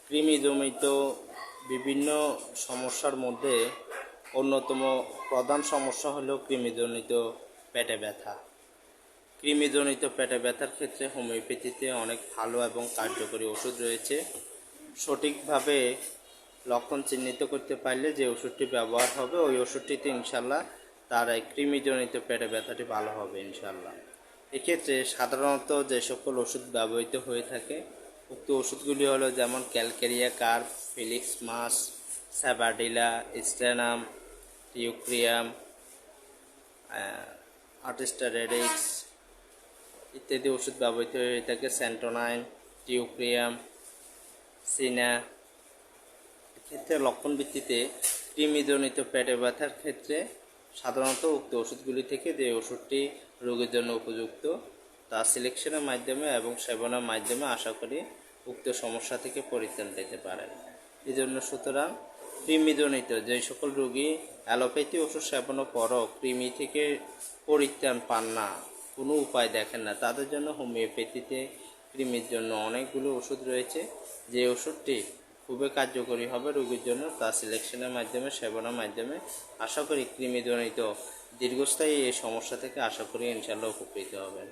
কৃমিজনিত বিভিন্ন সমস্যার মধ্যে অন্যতম প্রধান সমস্যা হলো কৃমিজনিত পেটে ব্যথা। কৃমিজনিত পেটে ব্যথার ক্ষেত্রে হোমিওপ্যাথিতে অনেক ভালো এবং কার্যকরী ওষুধ রয়েছে। সঠিকভাবে লক্ষণ চিহ্নিত করতে পারলে যে ওষুধটি ব্যবহার হবে ওই ওষুধটিতে ইনশাল্লাহ তার এই কৃমিজনিত পেটে ব্যথাটি ভালো হবে ইনশাল্লাহ। এক্ষেত্রে সাধারণত যে সকল ওষুধ ব্যবহৃত হয়ে থাকে উক্ত ওষুধগুলি হলো যেমন ক্যালকেরিয়া কার্প, ফিলিক্স মাস, স্যাবাডিলা, স্টেনাম, টিউক্রিয়াম, আর্টিস্টা রেডিক্স ইত্যাদি ওষুধ ব্যবহৃত হয়ে থাকে। সেন্টোনাইন, টিউক্রিয়াম, সিনা। ক্ষেত্রে লক্ষণ ভিত্তিতে কৃমিজনিত পেটে ব্যথার ক্ষেত্রে সাধারণত উক্ত ওষুধগুলি থেকে যে ওষুধটি রোগীর জন্য উপযুক্ত তা সিলেকশনের মাধ্যমে এবং সেবনের মাধ্যমে আশা করি উক্ত সমস্যা থেকে পরিত্রাণ পেতে পারেন। এই জন্য সুতরাং কৃমিজনিত যে সকল রোগী অ্যালোপ্যাথি ওষুধ সেবনের পরও কৃমি থেকে পরিত্রাণ পান না, কোনো উপায় দেখেন না, তাদের জন্য হোমিওপ্যাথিতে কৃমির জন্য অনেকগুলো ওষুধ রয়েছে। যে ওষুধটি খুবই কার্যকরী হবে রোগীর জন্য তা সিলেকশনের মাধ্যমে সেবনের মাধ্যমে আশা করি কৃমিজনিত দীর্ঘস্থায়ী এই সমস্যা থেকে আশা করি ইনশাআল্লাহ উপকৃত হবেন।